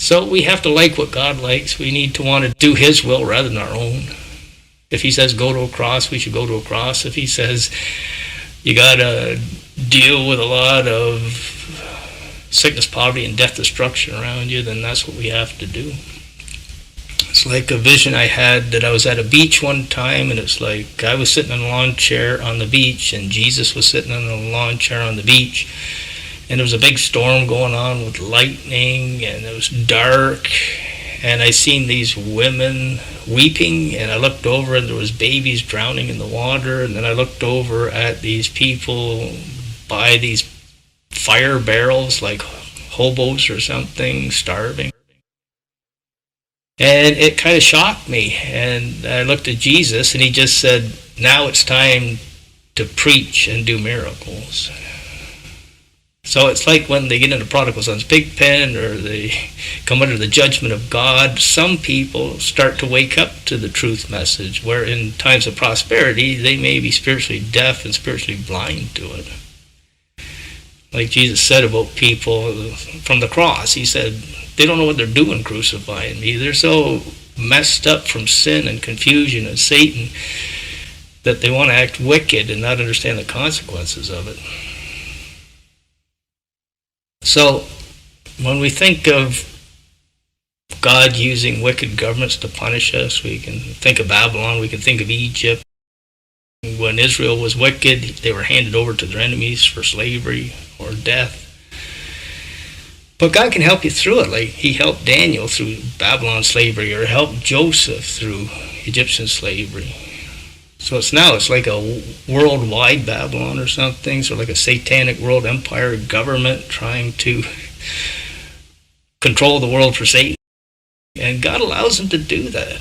So we have to like what God likes. We need to want to do His will rather than our own. If He says go to a cross, we should go to a cross. If He says you got to deal with a lot of sickness, poverty, and death, destruction around you, then that's what we have to do. It's like a vision I had that I was at a beach one time, and it's like I was sitting in a lawn chair on the beach, and Jesus was sitting in a lawn chair on the beach, and there was a big storm going on with lightning, and it was dark, and I seen these women weeping, and I looked over, and there was babies drowning in the water, and then I looked over at these people by these fire barrels, like hobos or something, starving. And it kind of shocked me, and I looked at Jesus, and He just said, now it's time to preach and do miracles. So it's like when they get into prodigal son's pig pen, or they come under the judgment of God, some people start to wake up to the truth message, where in times of prosperity, they may be spiritually deaf and spiritually blind to it. Like Jesus said about people from the cross, He said, they don't know what they're doing crucifying me. They're so messed up from sin and confusion and Satan that they want to act wicked and not understand the consequences of it. So when we think of God using wicked governments to punish us, we can think of Babylon, we can think of Egypt. When Israel was wicked, they were handed over to their enemies for slavery or death. But God can help you through it, like He helped Daniel through Babylon slavery, or helped Joseph through Egyptian slavery. So it's like a worldwide Babylon or something, so like a satanic world empire government trying to control the world for Satan. And God allows them to do that.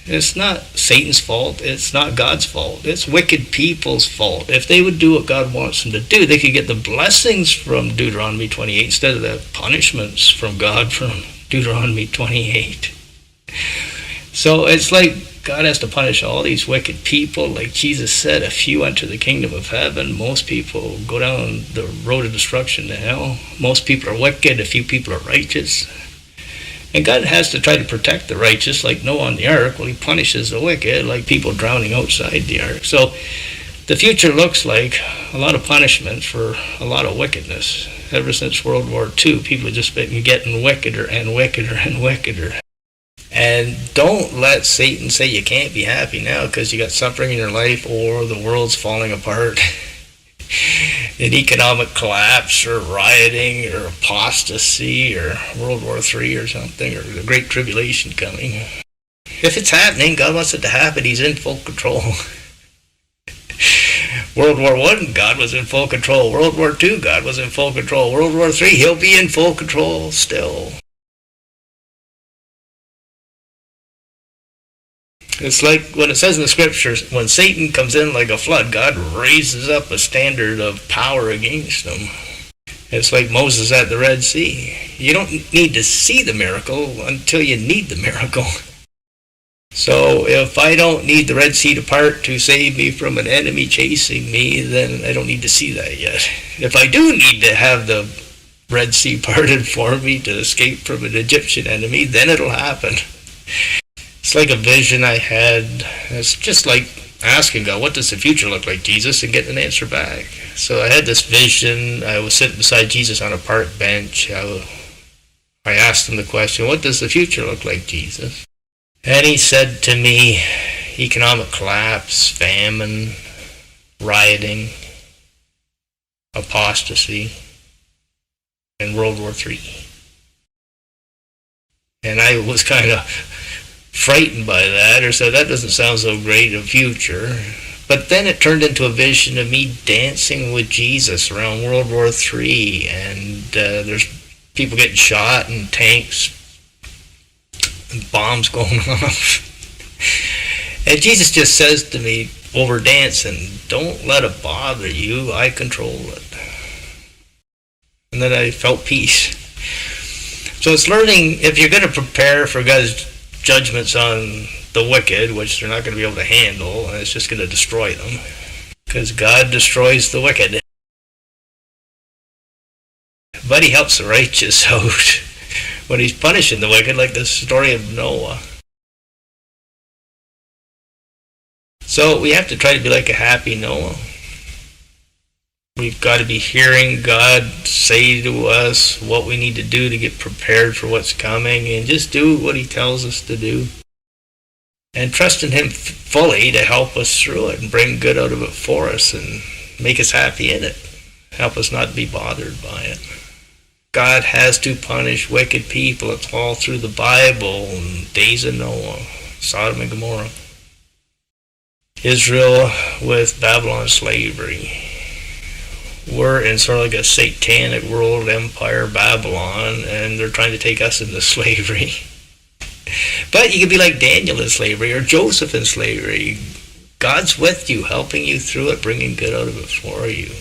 It's not Satan's fault. It's not God's fault. It's wicked people's fault. If they would do what God wants them to do, they could get the blessings from Deuteronomy 28 instead of the punishments from God from Deuteronomy 28. So it's like God has to punish all these wicked people. Like Jesus said, a few enter the kingdom of heaven. Most people go down the road of destruction to hell. Most people are wicked. A few people are righteous. And God has to try to protect the righteous, like Noah on the ark. Well, He punishes the wicked, like people drowning outside the ark. So the future looks like a lot of punishment for a lot of wickedness. Ever since World War II, people have just been getting wickeder and wickeder and wickeder. And don't let Satan say you can't be happy now because you got suffering in your life or the world's falling apart. An economic collapse or rioting or apostasy or World War III or something, or the Great Tribulation coming. If it's happening, God wants it to happen. He's in full control. World War I, God was in full control. World War II, God was in full control. World War III, He'll be in full control still. It's like when it says in the scriptures, when Satan comes in like a flood, God raises up a standard of power against him. It's like Moses at the Red Sea. You don't need to see the miracle until you need the miracle. So if I don't need the Red Sea to part to save me from an enemy chasing me, then I don't need to see that yet. If I do need to have the Red Sea parted for me to escape from an Egyptian enemy, then it'll happen. It's like a vision I had. It's just like asking God, what does the future look like, Jesus, and getting an answer back. So I had this vision. I was sitting beside Jesus on a park bench. I asked Him the question, what does the future look like, Jesus? And He said to me, economic collapse, famine, rioting, apostasy, and World War III. And I was kind of frightened by that, or said, that doesn't sound so great a future. But then it turned into a vision of me dancing with Jesus around World War III, and there's people getting shot and tanks and bombs going off. And Jesus just says to me, while we're dancing, don't let it bother you, I control it. And then I felt peace. So it's learning, if you're going to prepare for God's judgments on the wicked, which they're not going to be able to handle, and it's just going to destroy them, because God destroys the wicked. But He helps the righteous out when he's punishing the wicked, like the story of Noah. So we have to try to be like a happy Noah. We've got to be hearing God say to us what we need to do to get prepared for what's coming, and just do what he tells us to do. And trust in him fully to help us through it and bring good out of it for us and make us happy in it. Help us not be bothered by it. God has to punish wicked people. It's all through the Bible, and days of Noah, Sodom and Gomorrah. Israel with Babylon slavery. We're in sort of like a satanic world empire, Babylon, and they're trying to take us into slavery. But you can be like Daniel in slavery or Joseph in slavery. God's with you, helping you through it, bringing good out of it for you.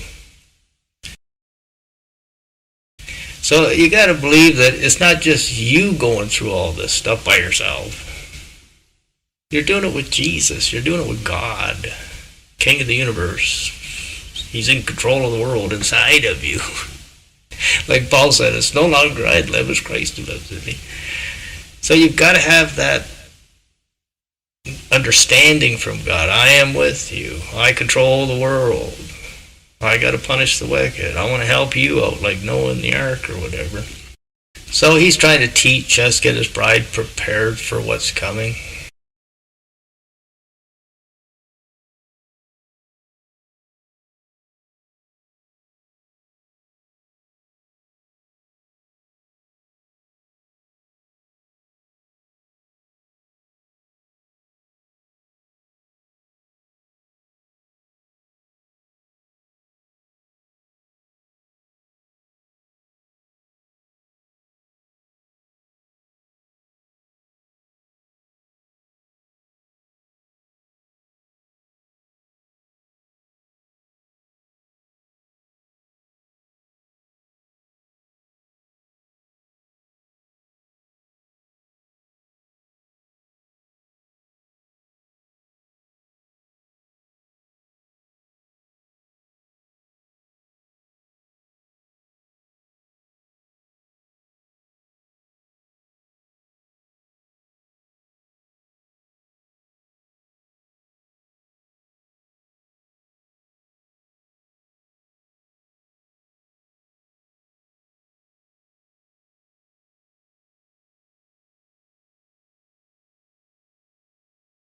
So you got to believe that it's not just you going through all this stuff by yourself. You're doing it with Jesus. You're doing it with God, King of the universe. He's in control of the world inside of you. Like Paul said, it's no longer I live, it's Christ who lives in me. So you've got to have that understanding from God. I am with you. I control the world. I got to punish the wicked. I want to help you out like Noah in the ark or whatever. So he's trying to teach us, get his bride prepared for what's coming.